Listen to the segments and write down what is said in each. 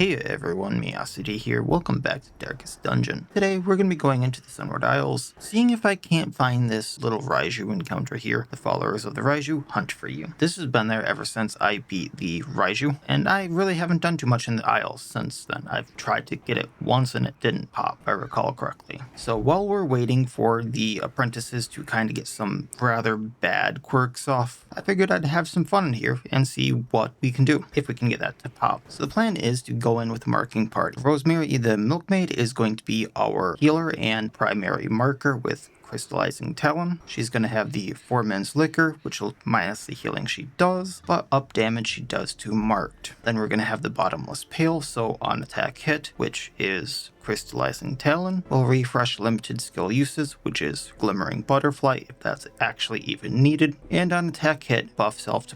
Hey everyone, Miacidae here. Welcome back to Darkest Dungeon. Today we're going to be going into the Sunward Isles, seeing if I can't find this little Raiju encounter here. The followers of the Raiju hunt for you. This has been there ever since I beat the Raiju, and I really haven't done too much in the Isles since then. I've tried to get it once and it didn't pop, if I recall correctly. So while we're waiting for the apprentices to kind of get some rather bad quirks off, I figured I'd have some fun in here and see what we can do, if we can get that to pop. So the plan is to go in with a marking party. Rosemary, the Milkmaid, is going to be our healer and primary marker with Crystallizing Talon. She's going to have the 4-Men's Liquor, which will minus the healing she does, but up damage she does to Marked. Then we're going to have the Bottomless Pail, so on attack hit, which is Crystallizing Talon, will refresh limited skill uses, which is Glimmering Butterfly, if that's actually even needed, and on attack hit, buff self to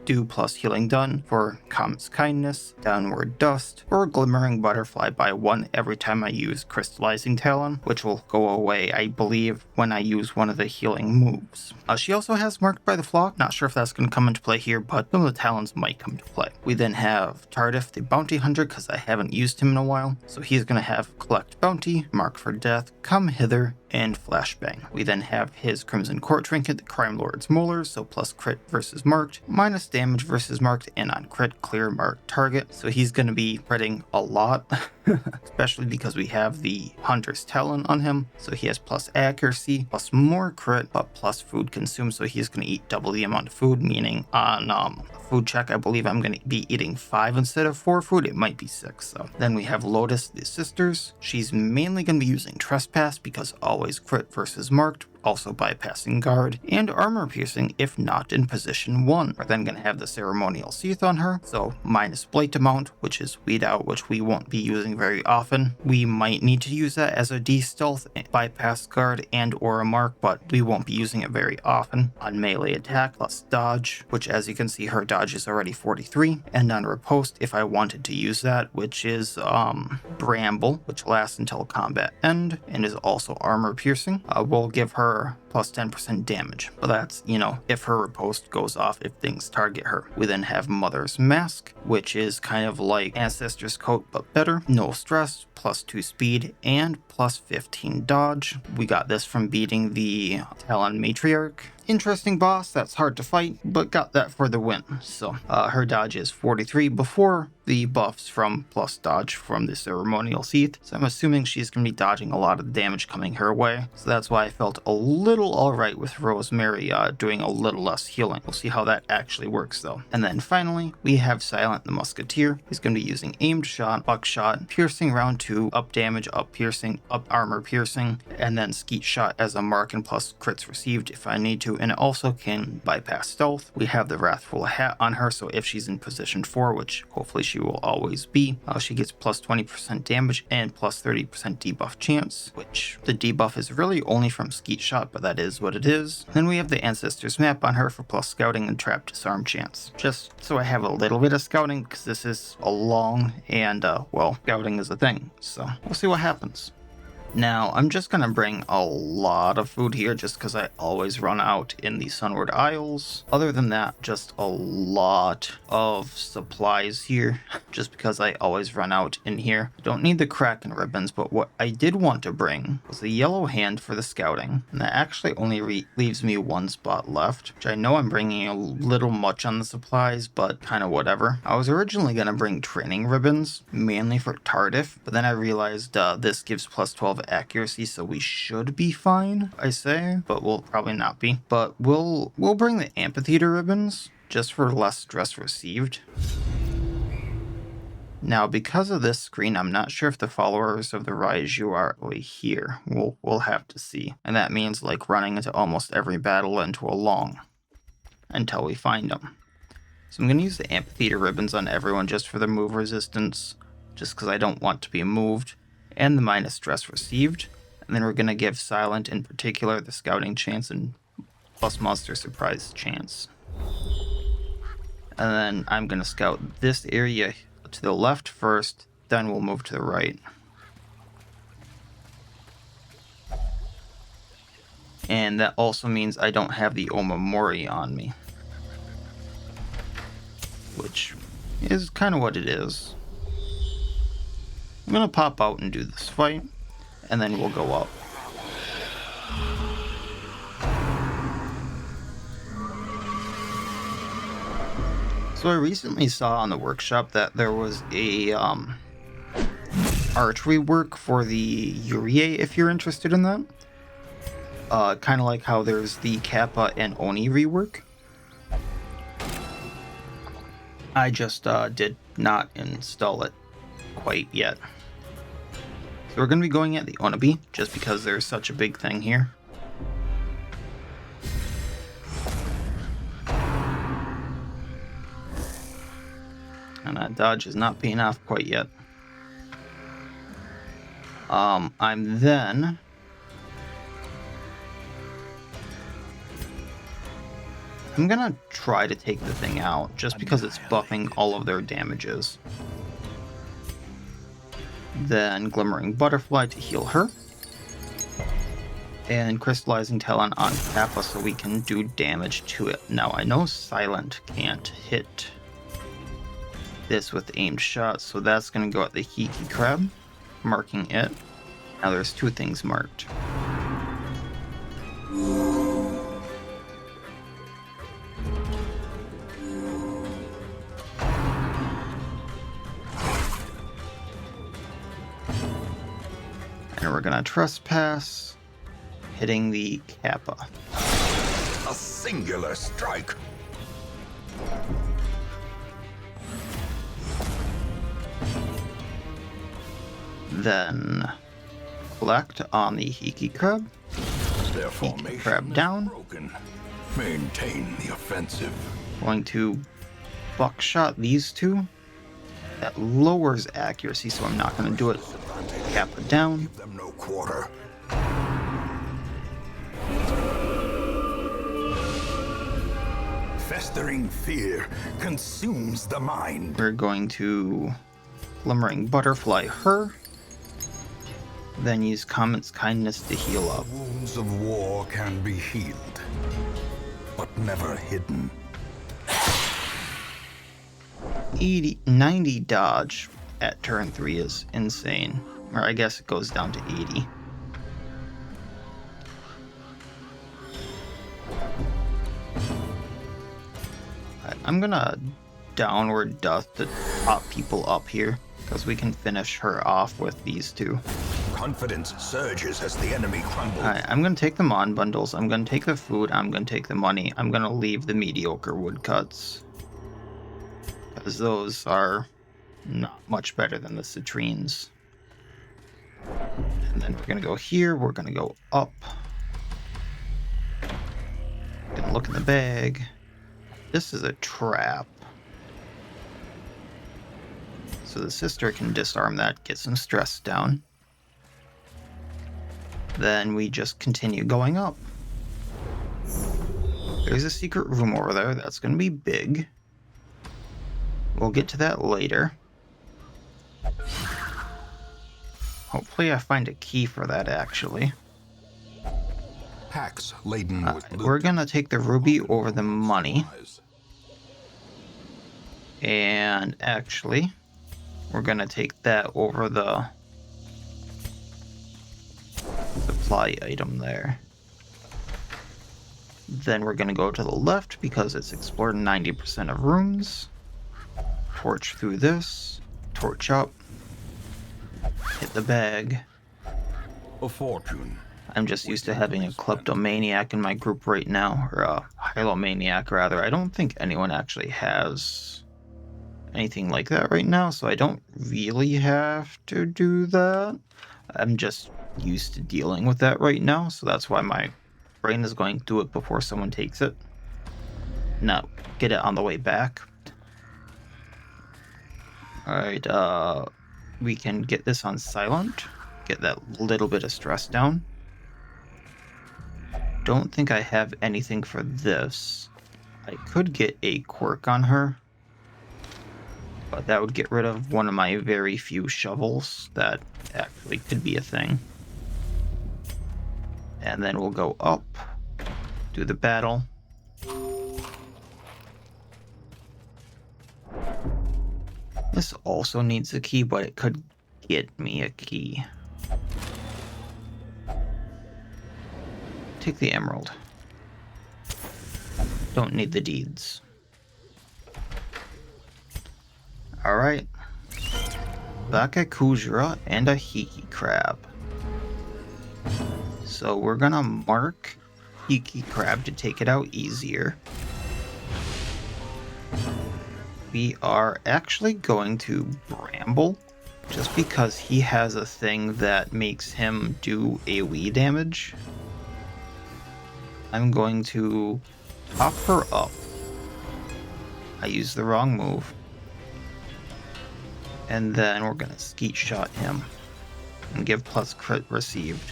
do plus healing done for Comet's Kindness, Downward Dust, or Glimmering Butterfly by 1 every time I use Crystallizing Talon, which will go away, I believe, when I use one of the healing moves. She also has Marked by the Flock. Not sure if that's going to come into play here, but some of the talons might come to play. We then have Tardif, the Bounty Hunter, because I haven't used him in a while, so he's going to have Collect Bounty, Mark for Death, Come Hither, and Flashbang. We then have his Crimson Court Trinket, the Crime Lord's Molars, so plus crit versus marked, minus damage versus marked, and on crit, clear marked target. So he's going to be critting a lot, especially because we have the Hunter's Talon on him. So he has plus accuracy, plus more crit, but plus food consumed, so he's going to eat double the amount of food, meaning on food check, I believe I'm going to be eating 5 instead of 4 food. It might be 6. So then we have Lotus, the Sisters. She's mainly going to be using Trespass because always crit versus marked, also bypassing guard, and armor piercing if not in position 1. We're then going to have the Ceremonial Sheath on her, so minus Blight amount, which is Weed Out, which we won't be using very often. We might need to use that as a D-Stealth, bypass guard, and or a mark, but we won't be using it very often. On melee attack, plus dodge, which as you can see her dodge is already 43, and on riposte if I wanted to use that, which is Bramble, which lasts until combat end, and is also armor piercing. We'll give her plus 10% damage, but that's, if her riposte goes off, if things target her. We then have Mother's Mask, which is kind of like Ancestor's Coat but better. No stress, plus 2 speed, and plus 15 dodge. We got this from beating the Talon Matriarch. Interesting boss, that's hard to fight, but got that for the win. So her dodge is 43 before the buffs from plus dodge from the Ceremonial Sheath. So I'm assuming she's going to be dodging a lot of the damage coming her way. So that's why I felt a little alright with Rosemary doing a little less healing. We'll see how that actually works though. And then finally, we have Silent the Musketeer. He's going to be using Aimed Shot, Buckshot, Piercing round 2, up damage, up piercing, up armor piercing, and then Skeet Shot as a mark and plus crits received if I need to. And it also can bypass stealth. We have the Wrathful Hat on her, so if she's in position 4, which hopefully she will always be, she gets plus 20% damage and plus 30% debuff chance, which the debuff is really only from Skeet Shot, but that is what it is. Then we have the Ancestors Map on her for plus scouting and trap disarm chance. Just so I have a little bit of scouting, because this is a long and, scouting is a thing, so we'll see what happens. Now, I'm just going to bring a lot of food here just because I always run out in the Sunward Isles. Other than that, just a lot of supplies here just because I always run out in here. I don't need the Kraken ribbons, but what I did want to bring was the yellow hand for the scouting. And that actually only leaves me 1 spot left, which I know I'm bringing a little much on the supplies, but kind of whatever. I was originally going to bring training ribbons, mainly for Tardif, but then I realized this gives plus 12 accuracy, so we should be fine, I say, but we'll probably not be. But we'll bring the amphitheater ribbons just for less stress received. Now, because of this screen, I'm not sure if the followers of the Raiju are really here. We'll have to see. And that means like running into almost every battle into a long until we find them. So I'm going to use the amphitheater ribbons on everyone just for the move resistance, just because I don't want to be moved, and the minus stress received. And then we're going to give Silent in particular the scouting chance and plus monster surprise chance. And then I'm going to scout this area to the left first, then we'll move to the right. And that also means I don't have the Omamori on me, which is kind of what it is. I'm gonna pop out and do this fight, and then we'll go up. So I recently saw on the workshop that there was a art rework for the Yurie, if you're interested in that. Kind of like how there's the Kappa and Oni rework. I just did not install it quite yet. So we're going to be going at the Onabi, just because there's such a big thing here. And that dodge is not paying off quite yet. I'm gonna try to take the thing out, just because it's buffing all of their damages. Then Glimmering Butterfly to heal her. And Crystallizing Talon on Kappa so we can do damage to it. Now I know Silent can't hit this with aimed shots, so that's going to go at the Hiki Crab, marking it. Now there's two things marked. And we're going to Trespass, hitting the Kappa. A singular strike. Then collect on the Hiki Crab. Their Hiki Crab down. Broken. Maintain the offensive. Going to buckshot these two. That lowers accuracy, so I'm not going to do it. Kappa down. Give them no quarter. Festering fear consumes the mind. We're going to Glimmering Butterfly her. Then use Comet's Kindness to heal up. Wounds of war can be healed, but never hidden. 90 dodge at turn 3 is insane. Or I guess it goes down to 80. I'm gonna Downward Dust to pop people up here, because we can finish her off with these two. Confidence surges as the enemy crumbles. Alright, I'm gonna take the Mon bundles, I'm gonna take the food, I'm gonna take the money, I'm gonna leave the mediocre woodcuts. Because those are not much better than the citrines. And then we're gonna go here, we're gonna go up. Gonna look in the bag. This is a trap. So the sister can disarm that, get some stress down. Then we just continue going up. There's a secret room over there that's going to be big. We'll get to that later. Hopefully I find a key for that, actually. Packs laden with loot. We're going to take the ruby over the money. And actually, we're going to take that over the supply item there. Then we're going to go to the left because it's explored 90% of rooms. Torch through this. Torch up. Hit the bag. A fortune. I'm just used to having a kleptomaniac in my group right now. Or a hylomaniac, rather. I don't think anyone actually has anything like that right now, so I don't really have to do that. I'm just used to dealing with that right now, so that's why my brain is going to do it before someone takes it. Not get it on the way back. Alright, we can get this on silent. Get that little bit of stress down. Don't think I have anything for this. I could get a quirk on her, but that would get rid of one of my very few shovels that actually could be a thing. And then we'll go up, do the battle. This also needs a key, but it could Get me a key. Take the emerald. Don't need the deeds. Alright. Back at Kujira and a Hiki crab. So we're gonna mark Hiki crab to take it out easier. We are actually going to Bramble, just because he has a thing that makes him do AoE damage. I'm going to top her up. I used the wrong move. And then we're going to skeet shot him and give plus crit received.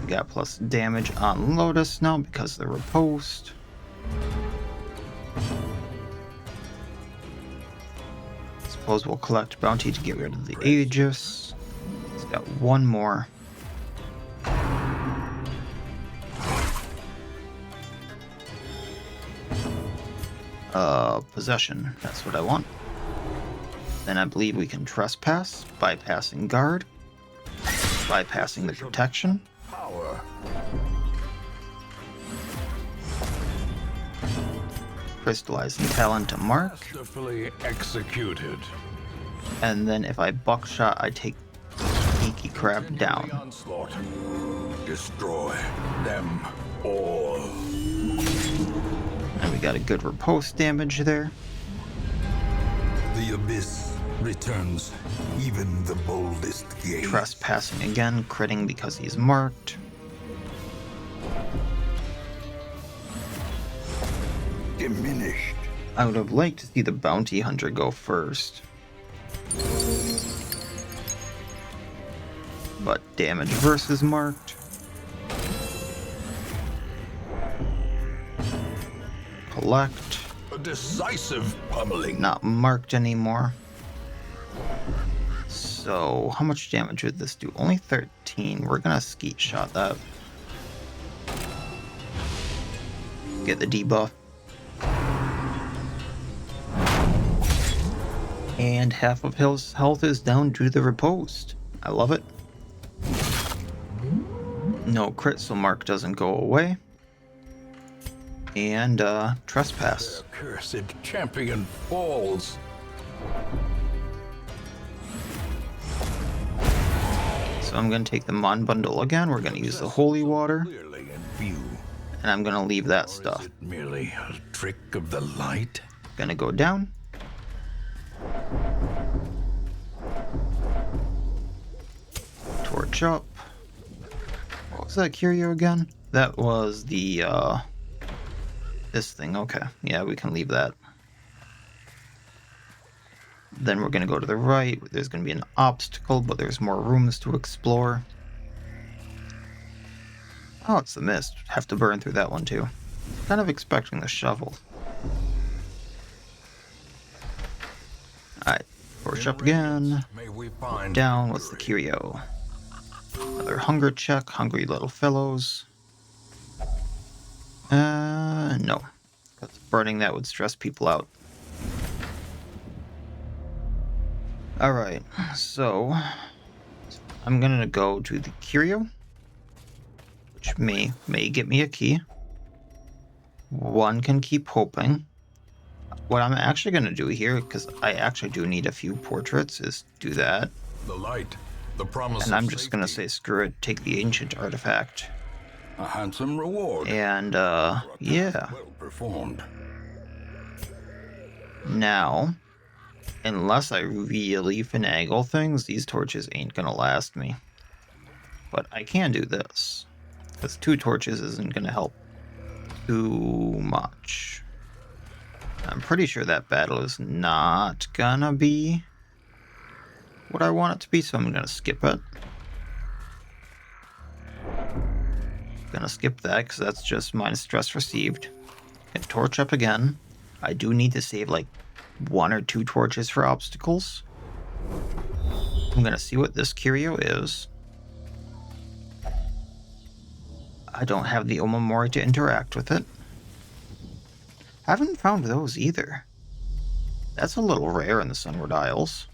We got plus damage on Lotus now because of the riposte. Suppose we'll collect bounty to get rid of the Aegis. It's got one more. Possession. That's what I want. Then I believe we can trespass, bypassing guard, bypassing the protection. Power. Crystallizing talent to mark. Masterfully executed. And then if I buckshot, I take Sneaky Crab The down. onslaught. Destroy them all. And we got a good riposte damage there. The abyss returns even the boldest gaze. Trespassing again, critting because he's marked. Diminished. I would have liked to see the bounty hunter go first. But damage versus marked. Collect. A decisive pummeling. Not marked anymore. So, how much damage would this do? Only 13. We're gonna skeet shot that. Get the debuff. And half of his health is down due to the riposte. I love it. No crit, so mark doesn't go away. And trespass. The cursed champion falls. So I'm going to take the Mon Bundle again. We're going to use the Holy Water. Clearly in view. And I'm going to leave that Or is stuff. it merely a trick of the light? Going to go down. Torch up. What was that curio again? That was the, this thing. Okay. Yeah, we can leave that. Then we're going to go to the right. There's going to be an obstacle, but there's more rooms to explore. Oh, it's the mist. Have to burn through that one too. Kind of expecting the shovel. Alright, torch up again. May we find Down, what's the curio? Another hunger check, hungry little fellows. No. Because burning that would stress people out. Alright, so I'm gonna go to the curio, which may get me a key. One can keep hoping. What I'm actually gonna do here, because I actually do need a few portraits, is do that. the light, the promise And of I'm just gonna safety. say screw it, take the ancient artifact. A handsome reward. And for a yeah. task well performed. Now, unless I really finagle things, these torches ain't gonna last me. But I can do this, because 2 torches isn't gonna help too much. I'm pretty sure that battle is not gonna be what I want it to be, so I'm gonna skip it. Gonna skip that, because that's just minus stress received. Can torch up again. I do need to save like 1 or 2 torches for obstacles. I'm gonna see what this curio is. I don't have the Omamori to interact with it. Haven't found those either. That's a little rare in the Sunward Isles.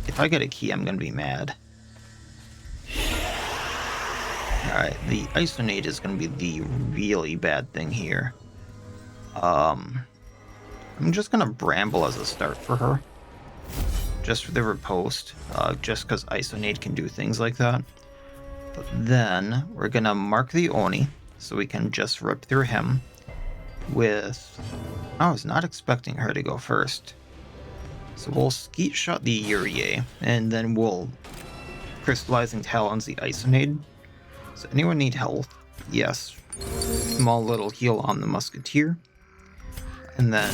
If I get a key, I'm gonna be mad. Alright, the Isonade is gonna be the really bad thing here. I'm just gonna Bramble as a start for her. Just for the riposte, just because Isonade can do things like that. But then we're gonna mark the Oni, so we can just rip through him with... I was not expecting her to go first. So we'll Skeet Shot the Uriae, and then we'll Crystallizing Talons the Isonade. Does anyone need health? Yes. Small little heal on the Musketeer. And then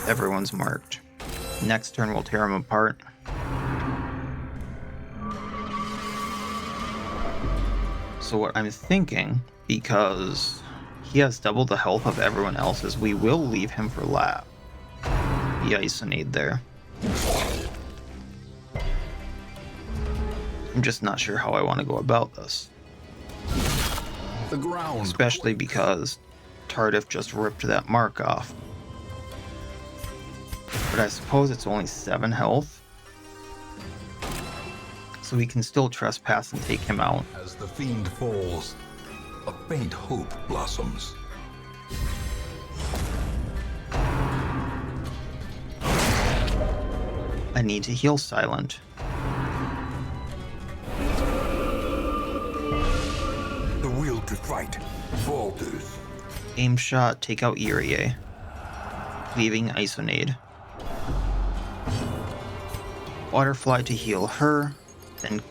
everyone's marked. Next turn we'll tear them apart. So what I'm thinking, because he has double the health of everyone else, is we will leave him for lap. The Isonade there. I'm just not sure how I want to go about this. The ground. Especially because Tardif just ripped that mark off. But I suppose it's only 7 health. So we can still trespass and take him out. As the fiend falls, a faint hope blossoms. I need to heal Silent. The will to fight falters. Aim shot, take out Uriae. Leaving Isonade. Waterfly to heal her. Then...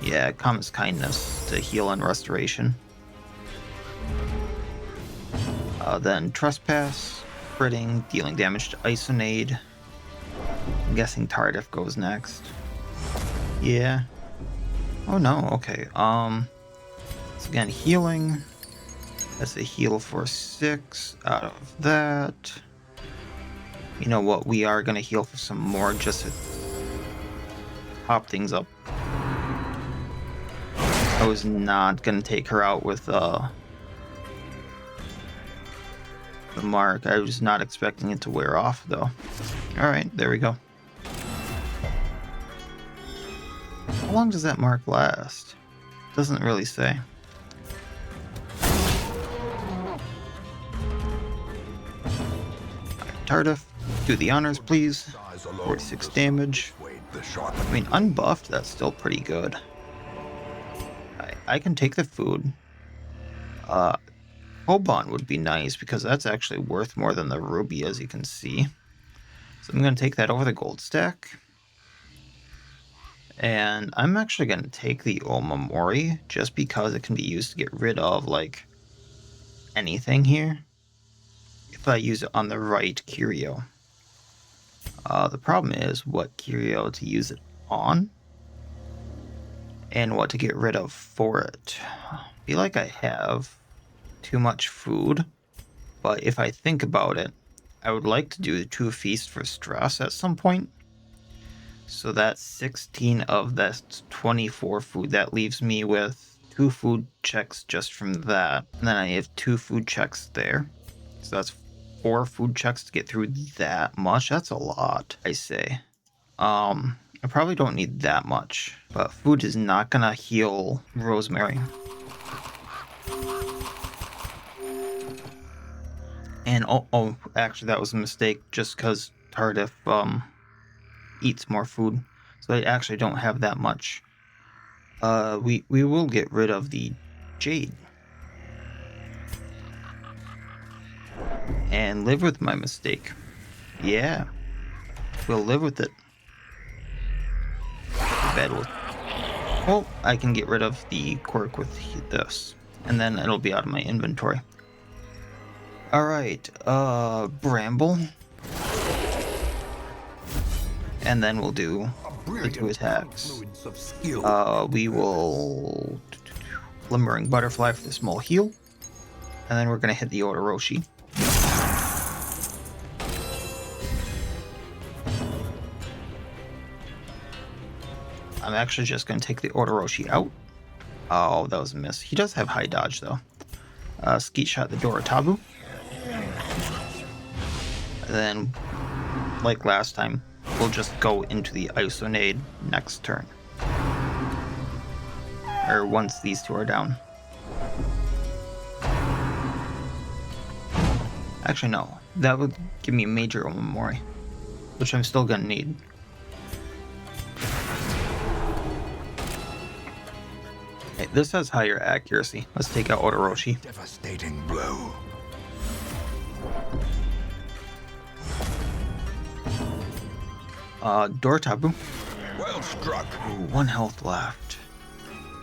yeah, Comet's Kindness to heal and restoration. Then Trespass. Critting, dealing damage to Isonade. I'm guessing Tardif goes next. Yeah. Oh no, okay. So again, healing. That's a heal for 6 out of that. You know what, we are gonna heal for some more just to hop things up. I was not gonna take her out with the mark. I was not expecting it to wear off though. Alright, there we go. How long does that mark last? Doesn't really say. Tardif, do the honors please. 46 damage. I mean, unbuffed, that's still pretty good. I can take the food. Hobon would be nice because that's actually worth more than the ruby, as you can see. So I'm going to take that over the gold stack. And I'm actually going to take the Omamori just because it can be used to get rid of, like, anything here. If I use it on the right Curio. The problem is what Curio to use it on. And what to get rid of for it. I feel like I have too much food. But if I think about it, I would like to do the 2 feasts for stress at some point. So that's 16 of that 24 food. That leaves me with 2 food checks just from that. And then I have 2 food checks there. So that's 4 food checks to get through that much. That's a lot, I say. I probably don't need that much. But food is not gonna heal Rosemary. And oh, actually that was a mistake just because Tardif eats more food. So I actually don't have that much. We will get rid of the Jade. And live with my mistake. Yeah. We'll live with it. Bad with... oh, I can get rid of the quirk with this. And then it'll be out of my inventory. Alright, Bramble. And then we'll do the 2 attacks. We will Glimmering Butterfly for the small heal. And then we're going to hit the Odoroshi. I'm actually just going to take the Odoroshi out. Oh, that was a miss. He does have high dodge though. Skeet Shot the Doratabu. And then, like last time, we'll just go into the Isonade next turn. Or once these two are down. Actually, no. That would give me Major Omamori, which I'm still gonna need. Okay, this has higher accuracy. Let's take out Odoroshi. Devastating blow. Doratabu. Well struck. Ooh, 1 health left.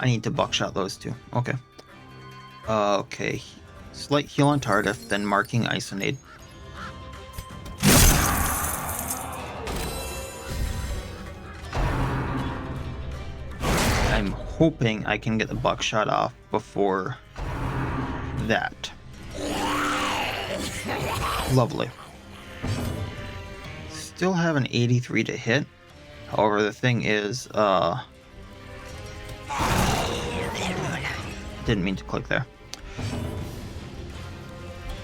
I need to buckshot those two. Okay. Okay. Slight heal on Tardif, then marking Isonade. I'm hoping I can get the buckshot off before that. Lovely. Still have an 83 to hit. However, the thing is, didn't mean to click there.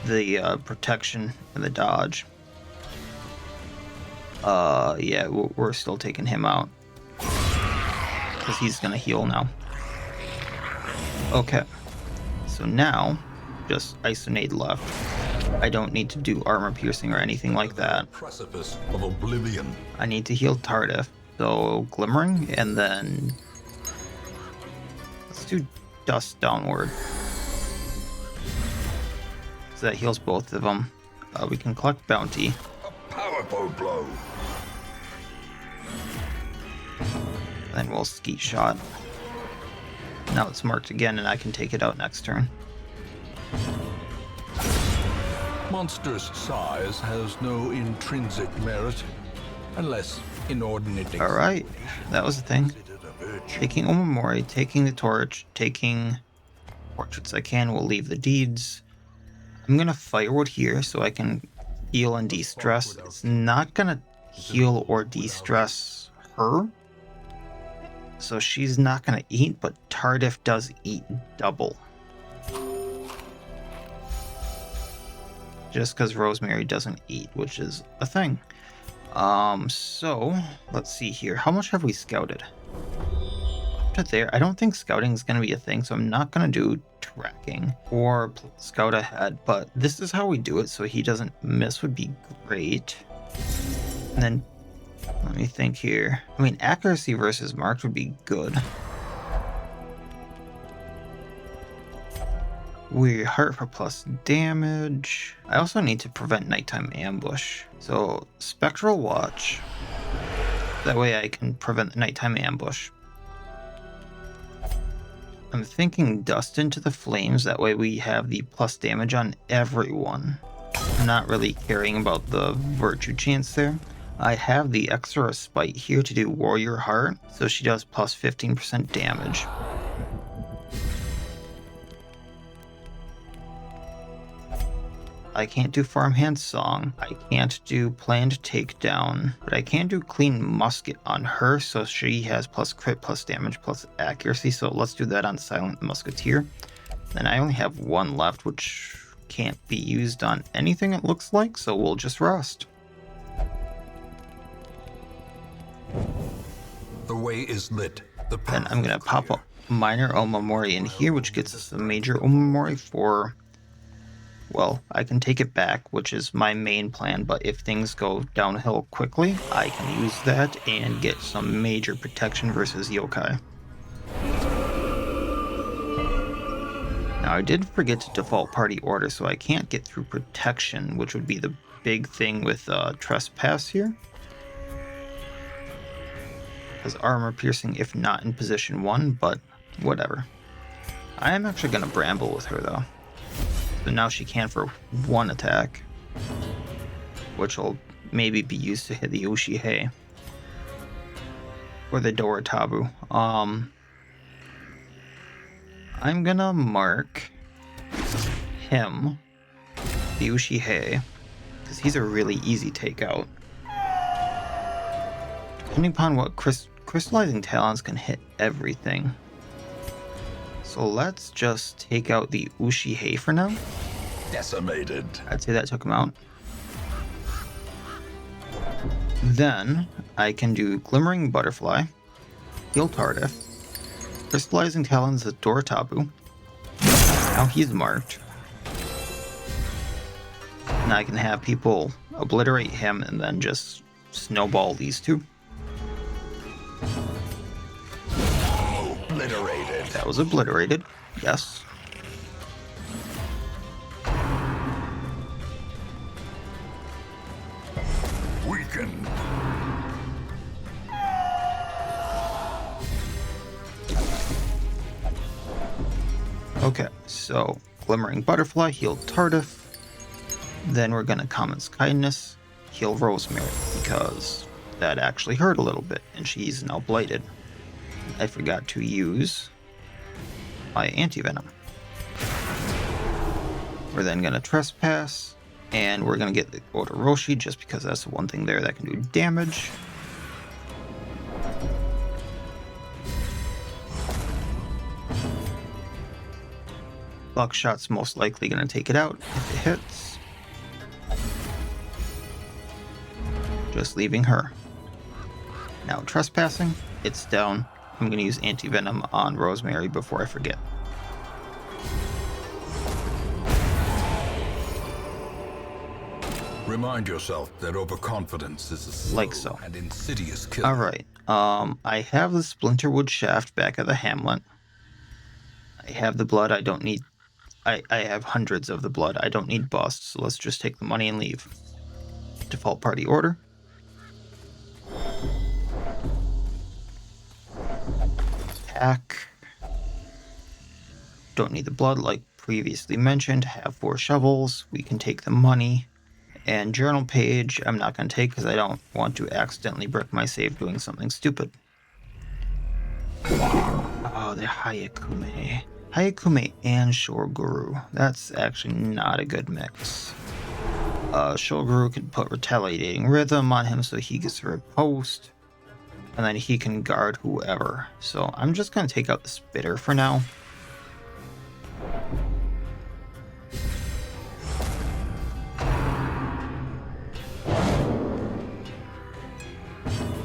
The protection and the dodge. Yeah, we're still taking him out. Because he's gonna heal now. Okay. So now, just Isonade left. I don't need to do armor piercing or anything like that. Precipice of oblivion. I need to heal Tardif. So Glimmering, and then let's do Dust Downward. So that heals both of them. We can collect Bounty. A powerful blow. Then we'll Skeet Shot. Now it's marked again, and I can take it out next turn. Monster's size has no intrinsic merit, unless inordinate. Alright, that was the thing. Taking Omamori, taking the torch, taking portraits I can, we'll leave the deeds. I'm gonna Firewood here so I can heal and de-stress. It's not gonna heal or de-stress her. So she's not gonna eat, but Tardif does eat double. Just because Rosemary doesn't eat, which is a thing. So let's see here. How much have we scouted? Up to there. I don't think scouting is going to be a thing, so I'm not going to do tracking or scout ahead, but this is how we do it so he doesn't miss would be great. And then let me think here. I mean, accuracy versus marked would be good. We heart for plus damage. I also need to prevent nighttime ambush. So Spectral Watch. That way I can prevent the nighttime ambush. I'm thinking Dust into the Flames. That way we have the plus damage on everyone. I'm not really caring about the virtue chance there. I have the extra Respite here to do Warrior Heart. So she does plus 15% damage. I can't do Farmhand Song. I can't do Planned Takedown. But I can do Clean Musket on her, so she has plus crit, plus damage, plus accuracy. So let's do that on Silent Musketeer. Then I only have one left, which can't be used on anything it looks like, so we'll just rest. The way is lit. Then I'm going to pop up Minor Omamori in here, which gets us a Major Omamori for... Well, I can take it back, which is my main plan, but if things go downhill quickly, I can use that and get some major protection versus yokai. Now, I did forget to default party order, so I can't get through protection, which would be the big thing with Trespass here. Because armor piercing if not in position 1, but whatever. I am actually going to Bramble with her, though. So now she can for 1 attack, which will maybe be used to hit the Uchihe or the Doratabu. I'm gonna mark him, the Uchihe, because he's a really easy takeout. Depending upon what Crystallizing Talons can hit everything. So let's just take out the Ushihei for now. Decimated. I'd say that took him out. Then I can do Glimmering Butterfly, Heal Tardif, Crystallizing Talons at Doratabu. Now he's marked. And I can have people obliterate him and then just snowball these two. Obliterated. That was obliterated, yes. Weakened. Okay, so Glimmering Butterfly, heal Tardif. Then we're gonna Comet's Kindness, heal Rosemary, because that actually hurt a little bit, and she's now blighted. I forgot to use my anti-venom. We're then gonna Trespass, and we're gonna get the Odoroshi just because that's the one thing there that can do damage. Buckshot's most likely gonna take it out if it hits. Just leaving her. Now Trespassing, it's down. I'm gonna use anti-venom on Rosemary before I forget. Remind yourself that overconfidence is a slow Like so. and insidious killer. Alright, I have the Splinterwood Shaft back at the hamlet. I have the blood, I don't need... I have hundreds of the blood, I don't need busts, so let's just take the money and leave. Default party order. Attack. Don't need the blood like previously mentioned, have 4 shovels, we can take the money. And journal page, I'm not going to take because I don't want to accidentally brick my save doing something stupid. Oh, the Hayakume. Hayakume and Shoguru. That's actually not a good mix. Shoguru can put Retaliating Rhythm on him so he gets a riposte. And then he can guard whoever. So I'm just going to take out the Spitter for now.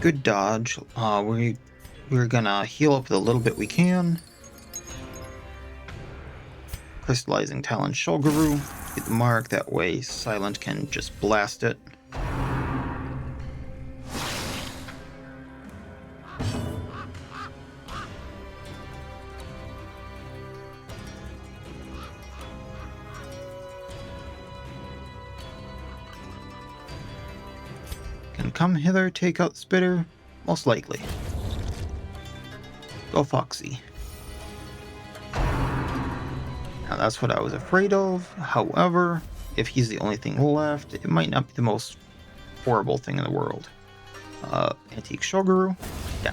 Good dodge. We're gonna heal up the little bit we can. Crystallizing Talon Shoguru. Get the mark, that way Silent can just blast it. Can come hither, take out the Spitter? Most likely. Go Foxy. Now that's what I was afraid of. However, if he's the only thing left, it might not be the most horrible thing in the world. Antique Shoguru. Yeah.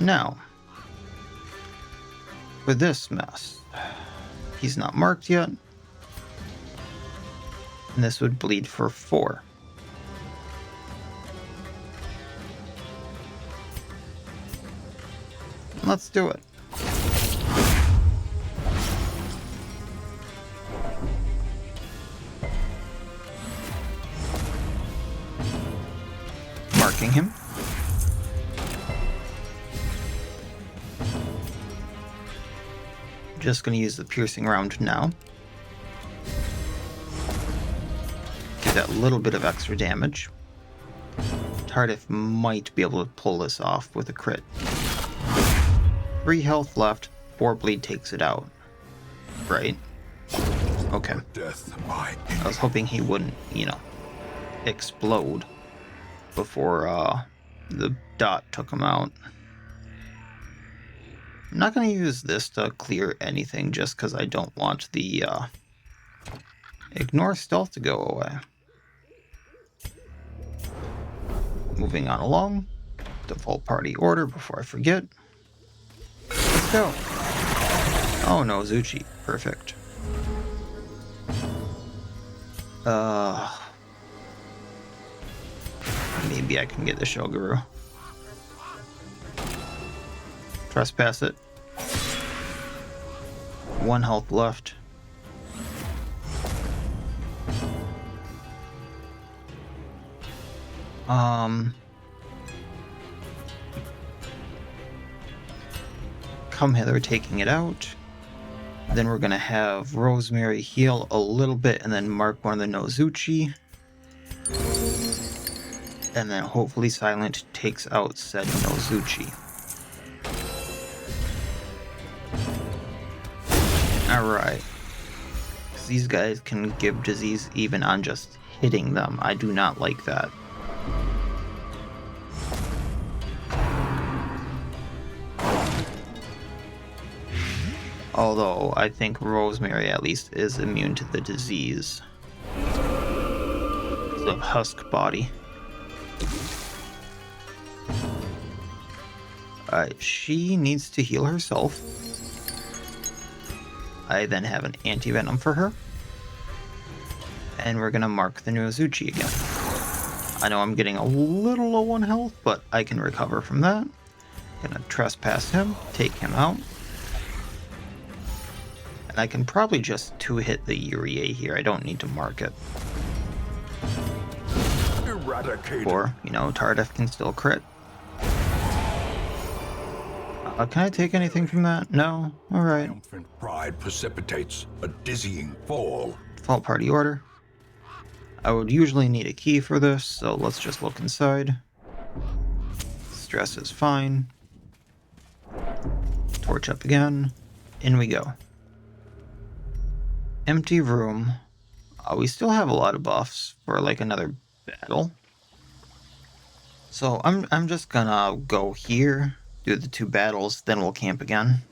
Now, for this mess, he's not marked yet. And this would bleed for 4. Let's do it. Marking him. Just going to use the piercing round now. Give that little bit of extra damage. Tardif might be able to pull this off with a crit. 3 health left, 4 bleed takes it out. Right? Okay. Death by I was hoping he wouldn't, explode before the dot took him out. I'm not going to use this to clear anything just because I don't want the ignore stealth to go away. Moving on along. Default party order before I forget. Let's go. Oh no, Zuchi. Perfect. Maybe I can get the Shoguru. trespass it. 1 health left. Come hither, taking it out. Then we're gonna have Rosemary heal a little bit and then mark one of the Nozuchi. And then hopefully Silent takes out said Nozuchi. Alright. Because these guys can give disease even on just hitting them. I do not like that. Although, I think Rosemary at least is immune to the disease. Because of Husk Body. Alright, she needs to heal herself. I then have an anti-venom for her. And we're gonna mark the Nozuchi again. I know I'm getting a little low on health, but I can recover from that. Gonna trespass him, take him out. I can probably just 2-hit the Urea here. I don't need to mark it. Eradicated. Or, you know, Tardif can still crit. Can I take anything from that? No? Alright. Triumphant pride precipitates a dizzying fall. Default party order. I would usually need a key for this, so let's just look inside. Stress is fine. Torch up again. In we go. Empty room. We still have a lot of buffs for like another battle. So I'm just gonna go here, do the 2 battles, then we'll camp again.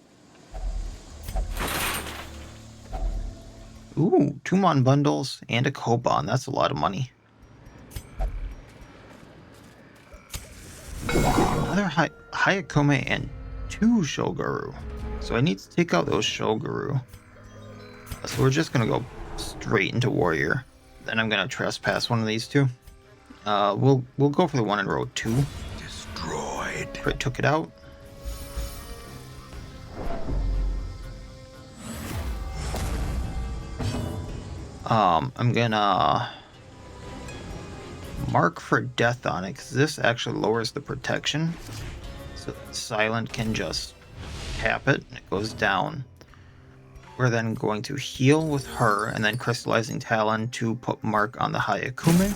Ooh, 2 Mon bundles and a Koban. That's a lot of money. Another Hayakome and 2 Shoguru. So I need to take out those Shoguru. So we're just gonna go straight into Warrior. Then I'm gonna trespass one of these 2. We'll go for the one in row 2. Destroyed. Crit took it out. I'm gonna mark for death on it because this actually lowers the protection. So that Silent can just tap it and it goes down. We're then going to heal with her and then Crystallizing Talon to put mark on the Hayakume.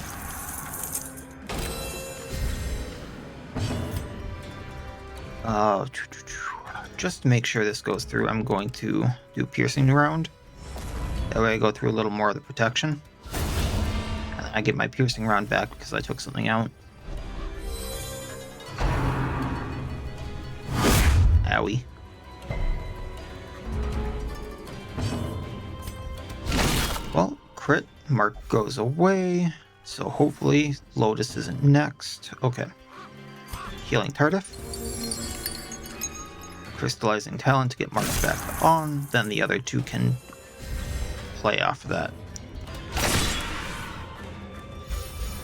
Just to make sure this goes through, I'm going to do Piercing Round. That way I go through a little more of the protection. And then I get my Piercing Round back because I took something out. Owie. Well, crit mark goes away, so hopefully Lotus isn't next. Okay. Healing Tardif. Crystallizing Talon to get marked back on, then the other 2 can play off of that.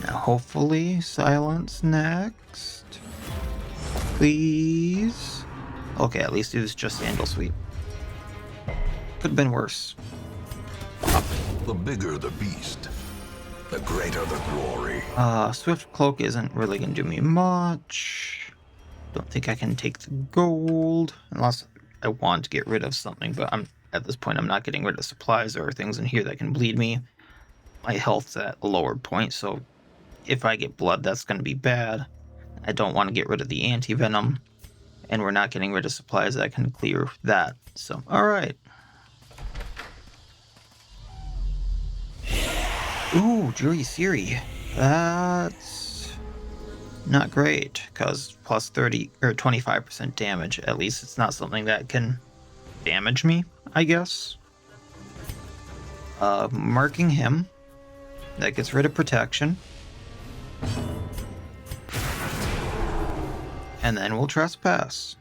Now hopefully Silence next. Please. Okay, at least it was just Sandal Sweep. Could have been worse. The bigger the beast, the greater the glory. Swift Cloak isn't really gonna do me much. Don't think I can take the gold unless I want to get rid of something, but at this point I'm not getting rid of supplies or things in here that can bleed me. My health's at a lower point, so if I get blood, that's gonna be bad. I don't want to get rid of the anti-venom, and we're not getting rid of supplies that can clear that. So, alright. Ooh, Jury Siri. That's not great, because plus 30 or 25% damage. At least it's not something that can damage me, I guess. Marking him. That gets rid of protection. And then we'll trespass.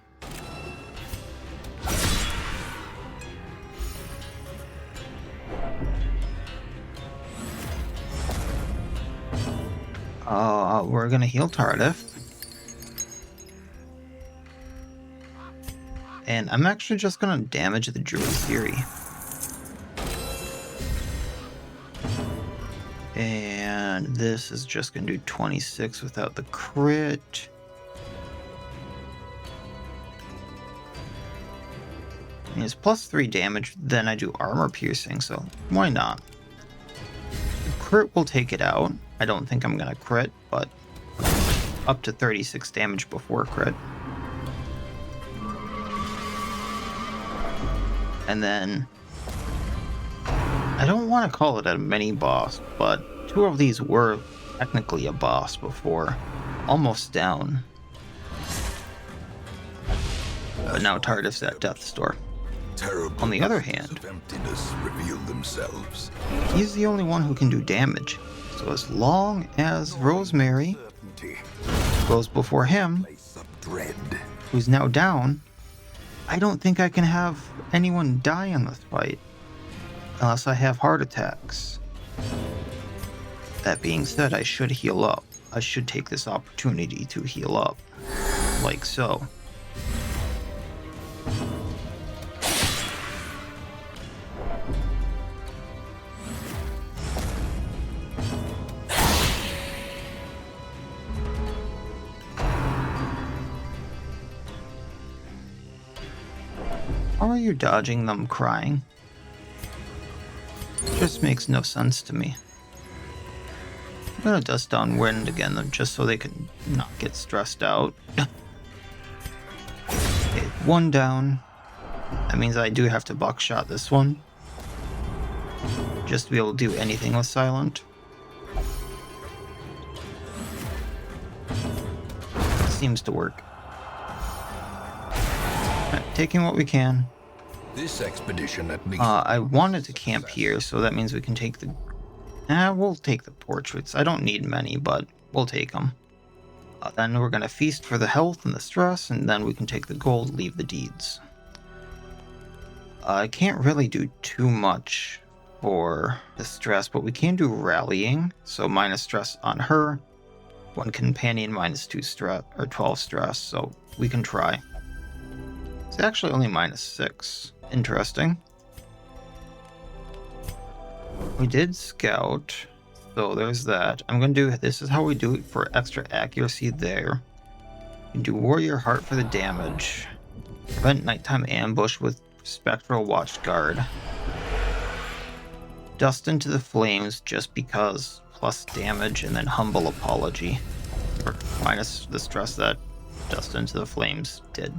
We're gonna heal Tardif. And I'm actually just going to damage the Druid Theory. And this is just going to do 26 without the crit. And it's +3 damage, then I do armor piercing, so why not? The crit will take it out. I don't think I'm going to crit, but up to 36 damage before crit. And then I don't want to call it a mini boss, but 2 of these were technically a boss before. Almost down. But now Tardif's at death's door. On the other hand, he's the only one who can do damage. So as long as Rosemary goes before him, who's now down, I don't think I can have anyone die in this fight. Unless I have heart attacks. That being said, I should heal up. I should take this opportunity to heal up. Like so. How are you dodging them crying? Just makes no sense to me. I'm gonna dust down wind again, just so they can not get stressed out. Okay, 1 down. That means I do have to buckshot this one. Just to be able to do anything with Silent. It seems to work. Right, taking what we can. This expedition at least. I wanted to camp here, so that means we can take the... we'll take the portraits. I don't need many, but we'll take them. Then we're going to feast for the health and the stress, and then we can take the gold, leave the deeds. I can't really do too much for the stress, but we can do rallying. So minus stress on her. 1 companion minus 2 stress, or 12 stress, so we can try. It's actually only minus 6. Interesting. We did scout, so there's that. I'm gonna do, this is how we do it for extra accuracy there. We do Warrior Heart for the damage. Prevent nighttime ambush with Spectral Watchguard. Dust into the flames just because, plus damage, and then Humble Apology. Or minus the stress that Dust into the flames did.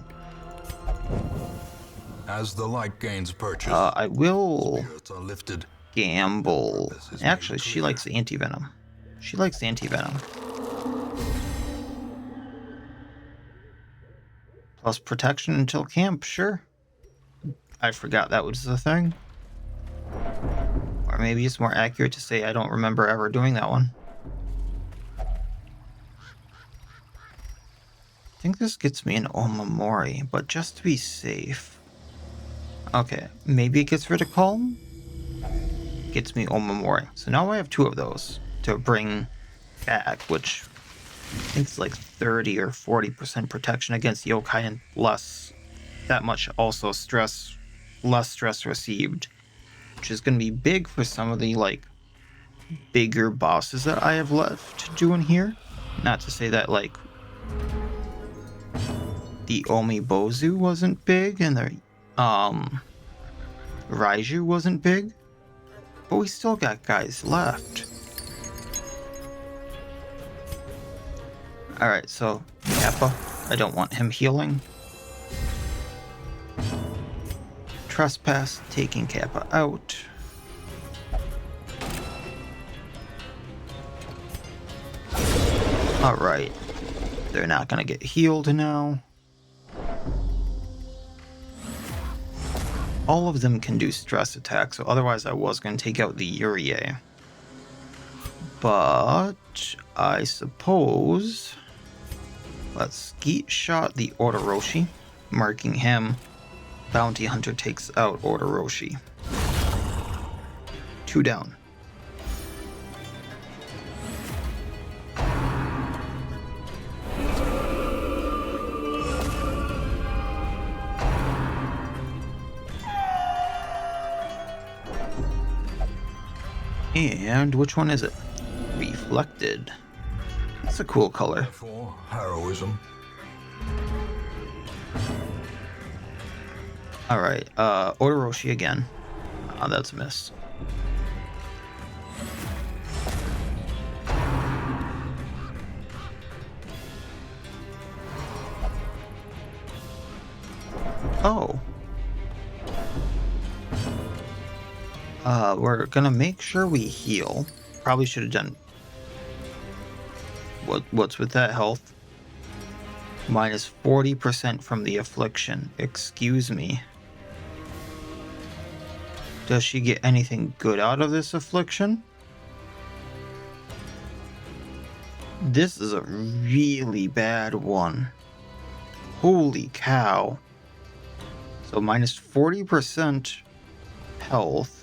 As the light gains purchase, I will spirits are lifted. gamble. Actually, she likes anti-venom. She likes anti-venom. Plus protection until camp, sure. I forgot that was the thing. Or maybe it's more accurate to say I don't remember ever doing that one. I think this gets me an Omamori, but just to be safe. Okay, maybe it gets rid of Calm? Gets me Omamori. So now I have 2 of those to bring back, which I think it's like 30 or 40% protection against yokai and less, that much also stress, less stress received, which is going to be big for some of the like bigger bosses that I have left to do in here. Not to say that like the Omibozu wasn't big and the Raiju wasn't big, but we still got guys left. Alright, so Kappa, I don't want him healing. Trespass, taking Kappa out. Alright, they're not gonna get healed now. All of them can do stress attacks, so otherwise I was going to take out the Uriae. But I suppose let's Skeet Shot the Odoroshi, marking him. Bounty Hunter takes out Odoroshi. 2 down. And which one is it? Reflected. That's a cool color. Therefore, heroism. Alright, Odoroshi again. Oh, that's a miss. Oh. We're gonna make sure we heal. Probably should have done... What's with that health? Minus 40% from the affliction. Excuse me. Does she get anything good out of this affliction? This is a really bad one. Holy cow. So minus 40% health.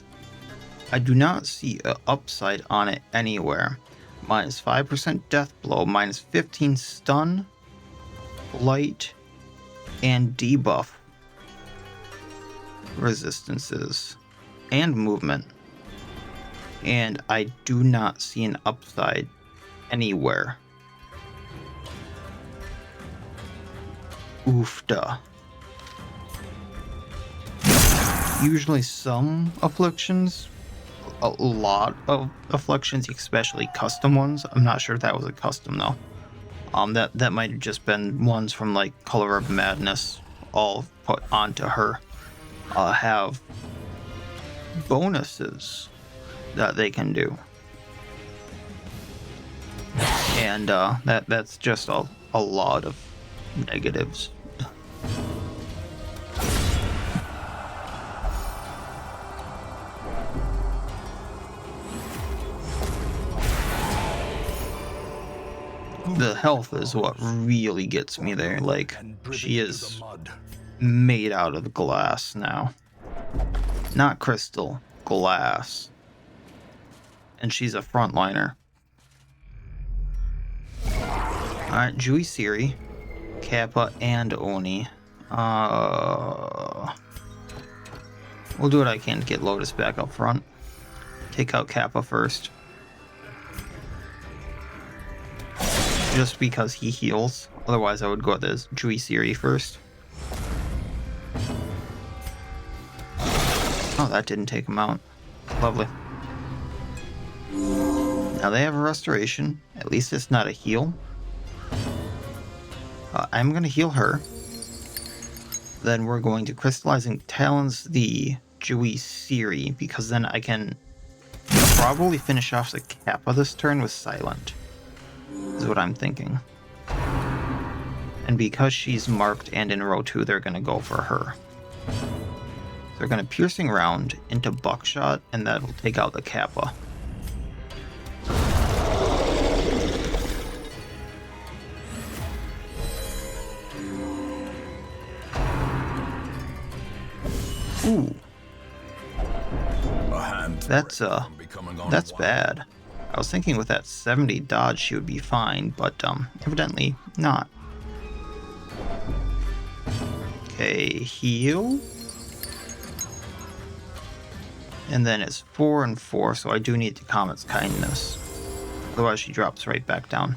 I do not see an upside on it anywhere. Minus 5% death blow, minus 15 stun, light, and debuff resistances, and movement. And I do not see an upside anywhere. Oofda. Usually some afflictions, a lot of afflictions, especially custom ones. I'm not sure if that was a custom though. That might have just been ones from like Color of Madness all put onto her. Have bonuses that they can do. And that's just a lot of negatives. The health is what really gets me there. Like, she is made out of glass now. Not crystal, glass. And she's a frontliner. Alright, Juiceri, Kappa, and Oni. We'll do what I can to get Lotus back up front. Take out Kappa first. Just because he heals. Otherwise, I would go with this Juiceri first. Oh, that didn't take him out. Lovely. Now they have a restoration. At least it's not a heal. I'm going to heal her. Then we're going to Crystallizing Talons the Juiceri, because then I can probably finish off the Kappa this turn with Silent. Is what I'm thinking. And because she's marked and in row 2, they're going to go for her. So they're going to Piercing Round into Buckshot, and that will take out the Kappa. Ooh. That's bad. I was thinking with that 70 dodge she would be fine, but evidently not. Okay, heal. And then it's 4 and 4, so I do need to Comet's Kindness. Otherwise she drops right back down.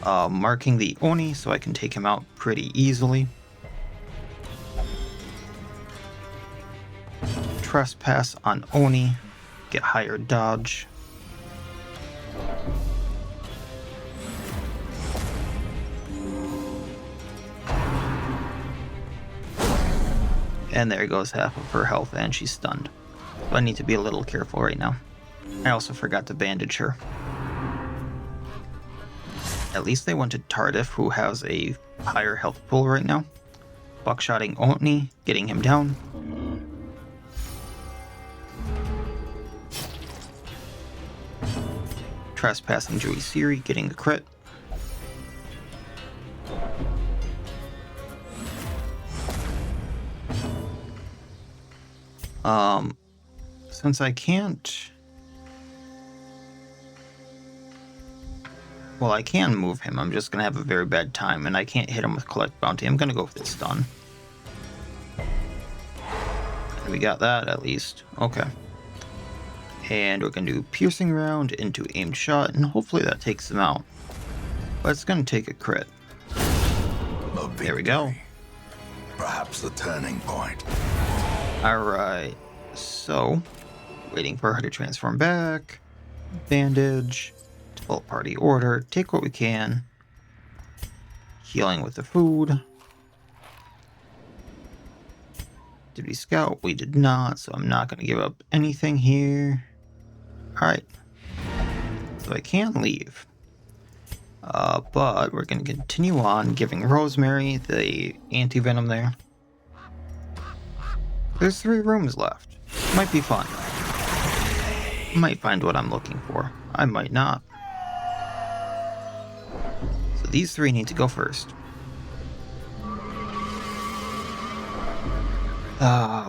Marking the Oni so I can take him out pretty easily. Trespass on Oni. Get higher dodge. And there goes half of her health, and she's stunned. So I need to be a little careful right now. I also forgot to bandage her. At least they went to Tardif, who has a higher health pool right now. Buckshotting Oni, getting him down. Trespassing Juiceri, getting the crit. Since I can't... Well, I can move him. I'm just going to have a very bad time, and I can't hit him with Collect Bounty. I'm going to go with this stun. And we got that, at least. Okay. And we're going to do piercing round into aimed shot, and hopefully that takes them out. But it's going to take a crit. There we go. Perhaps the turning point. Alright, so waiting for her to transform back. Bandage. Default party order. Take what we can. Healing with the food. Did we scout? We did not, so I'm not going to give up anything here. Alright. So I can't leave. But we're going to continue on giving Rosemary the anti-venom there. There's 3 rooms left. Might be fun. Might find what I'm looking for. I might not. So these 3 need to go first.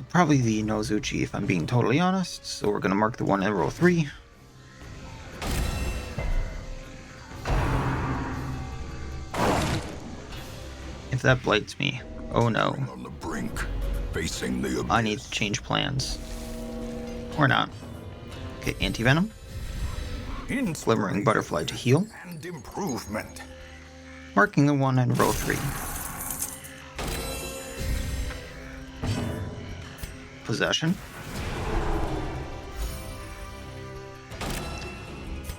Probably the Nozuchi if I'm being totally honest. So we're going to mark the one in row 3. If that blights me, oh no. On the brink, facing the abyss. I need to change plans. Or not. Okay, anti-venom. Glimmering butterfly to heal. And improvement. Marking the one in row 3. Possession.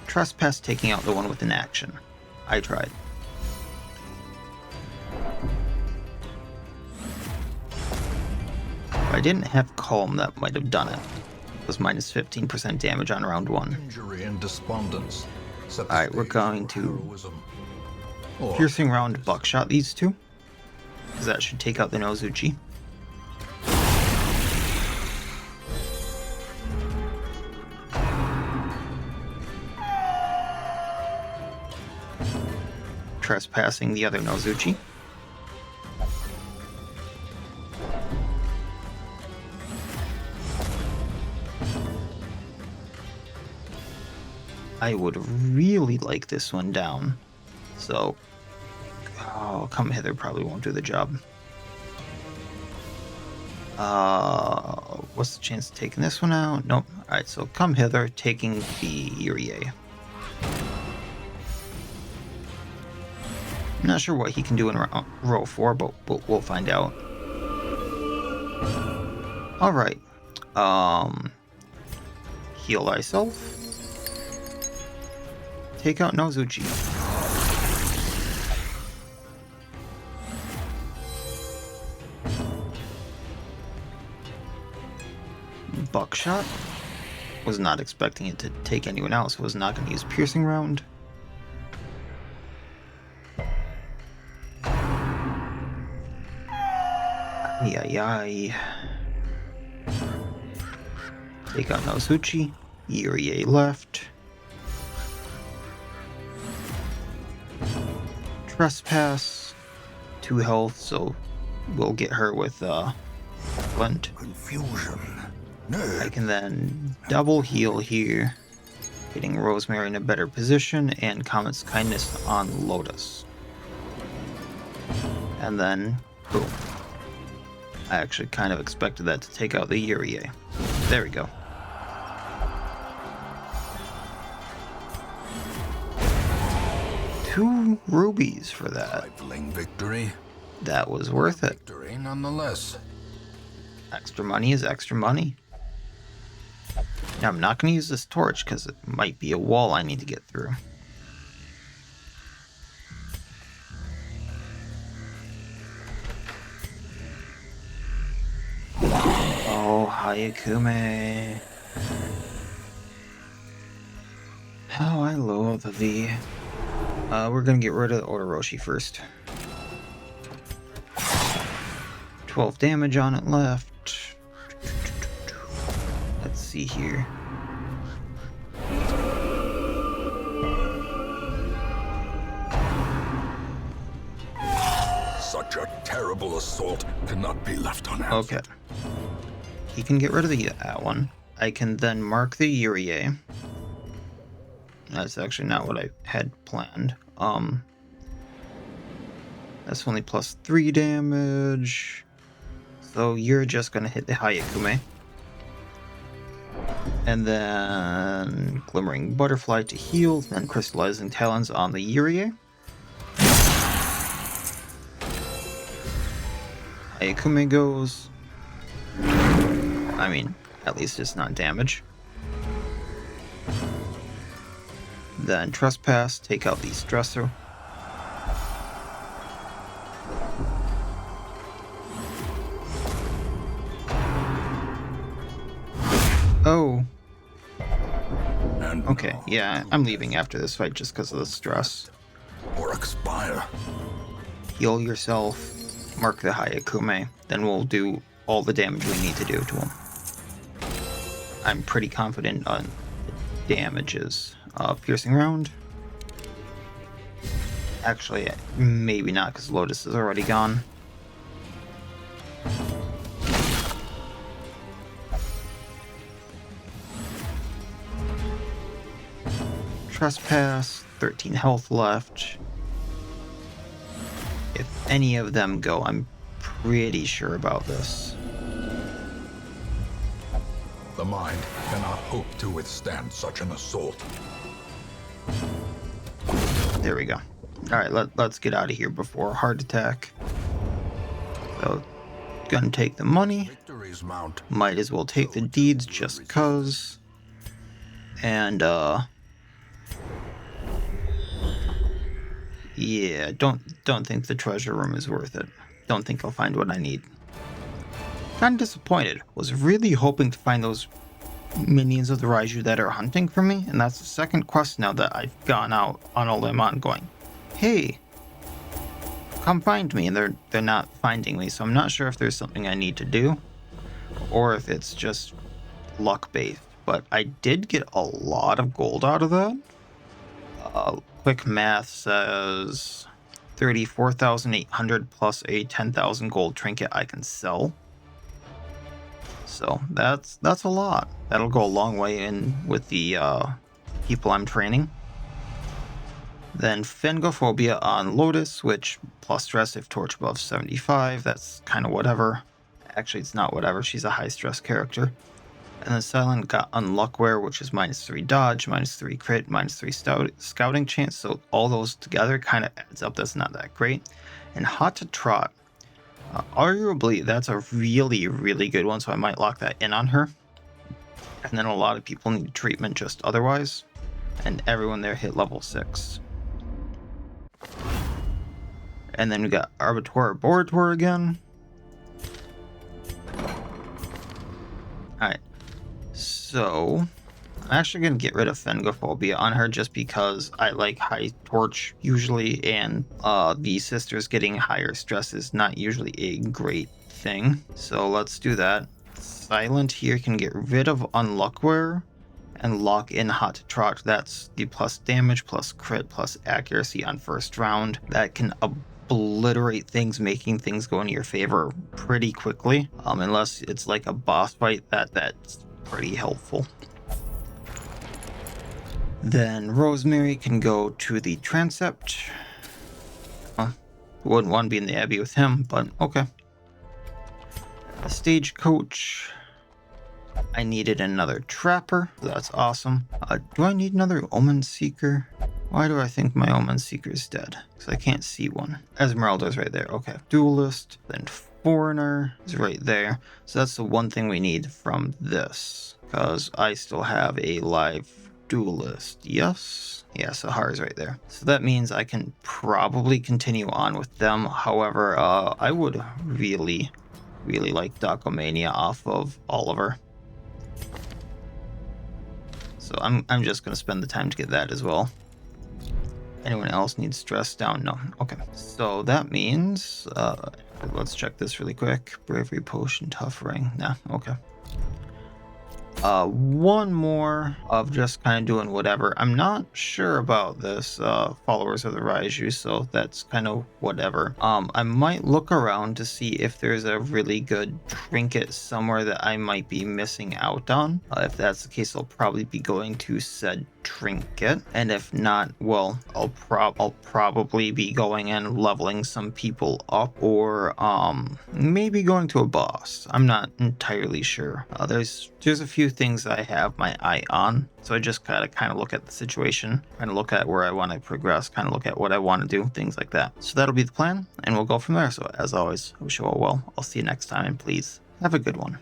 Trespass taking out the one with an action. I tried. If I didn't have Calm, that might have done it. It was minus 15% damage on round 1. Injury and despondence. Alright, we're going to piercing round buckshot these 2. Because that should take out the Nozuchi. Trespassing the other Nozuchi. I would really like this one down. So, come hither probably won't do the job. What's the chance of taking this one out? Nope. Alright, so come hither, taking the Uriae. I'm not sure what he can do in row 4, but we'll find out. Alright. Heal thyself. Take out Nozuchi. Buckshot. Was not expecting it to take anyone else. Was not going to use piercing round. Ay. Take out Nozuchi. Uriae left. Trespass. 2 health, so we'll get her with Flint. Confusion. I can then double heal here, getting Rosemary in a better position, and Comet's Kindness on Lotus. And then, boom. I actually kind of expected that to take out the Uriae. There we go. Two rubies for that. Trifling victory. That was worth it. Victory nonetheless. Extra money is extra money. Now I'm not going to use this torch because it might be a wall I need to get through. Oh, Hayakume. How I loathe thee. We're going to get rid of Odoroshi first. 12 damage on it left. Let's see here. Such a terrible assault cannot be left unanswered. Okay. He can get rid of that one. I can then mark the Uriae. That's actually not what I had planned. That's only plus 3 damage. So you're just gonna hit the Hayakume. And then Glimmering Butterfly to heal, then Crystallizing Talons on the Yurie. Ayakume goes. I mean, at least it's not damage. Then Trespass, take out the Stressor. Oh. Okay, yeah, I'm leaving after this fight just because of the stress. Or expire. Heal yourself, mark the Hayakume, then we'll do all the damage we need to do to him. I'm pretty confident on the damages. Piercing Round. Actually, maybe not because Lotus is already gone. Trespass, 13 health left. If any of them go, I'm pretty sure about this. The mind cannot hope to withstand such an assault. There we go. Alright, let's get out of here before heart attack. So, gonna take the money. Victory's mount. Might as well take the deeds just cuz. And, yeah, don't think the treasure room is worth it. Don't think I'll find what I need. Kinda disappointed. Was really hoping to find those minions of the Raiju that are hunting for me, and that's the second quest now that I've gone out on a limb on going, hey, come find me, and they're not finding me, so I'm not sure if there's something I need to do, or if it's just luck-based, but I did get a lot of gold out of that. Quick math says 34,800 plus a 10,000 gold trinket I can sell. So that's a lot. That'll go a long way in with the people I'm training. Then Phengophobia on Lotus, which plus stress if torch above 75. That's kind of whatever. Actually, it's not whatever. She's a high stress character. And then Silent got Unluckware, which is -3 dodge, -3 crit, -3 scouting chance. So all those together kind of adds up. That's not that great. And Hot to Trot. Arguably, that's a really, really good one. So I might lock that in on her. And then a lot of people need treatment just otherwise. And everyone there hit level 6. And then we got Arbitor Arborator again. Alright. So, I'm actually going to get rid of Phengophobia on her just because I like high torch usually, and the sisters getting higher stress is not usually a great thing. So let's do that. Silent here can get rid of Unluckware and lock in Hot to Trot. That's the plus damage, plus crit, plus accuracy on first round. That can obliterate things, making things go in your favor pretty quickly. Unless it's like a boss fight, that's pretty helpful. Then Rosemary can go to the Transept. Wouldn't want to be in the Abbey with him, but okay. The Stagecoach. I needed another Trapper. That's awesome. Do I need another Omen Seeker? Why do I think my Omen Seeker is dead? Because I can't see one. Esmeralda's right there. Okay. Duelist. Then Foreigner is right there. So that's the one thing we need from this. Because I still have a live Duelist. Yes? Yeah, Sahara's right there. So that means I can probably continue on with them. However, I would really like Docomania off of Oliver. So I'm just going to spend the time to get that as well. Anyone else needs stress down? No. Okay. So that means, let's check this really quick. Bravery Potion, Tough Ring. Nah, okay. One more of just kind of doing whatever. I'm not sure about this, Followers of the Raiju, so that's kind of whatever. I might look around to see if there's a really good trinket somewhere that I might be missing out on. If that's the case, I'll probably be going to said trinket, and if not, well, I'll probably be going and leveling some people up, or maybe going to a boss. I'm not entirely sure. There's a few things that I have my eye on, so I just gotta kind of look at the situation, kind of look at where I want to progress, kind of look at what I want to do, things like that. So that'll be the plan, and we'll go from there. So as always, I wish you all well. I'll see you next time, and please have a good one.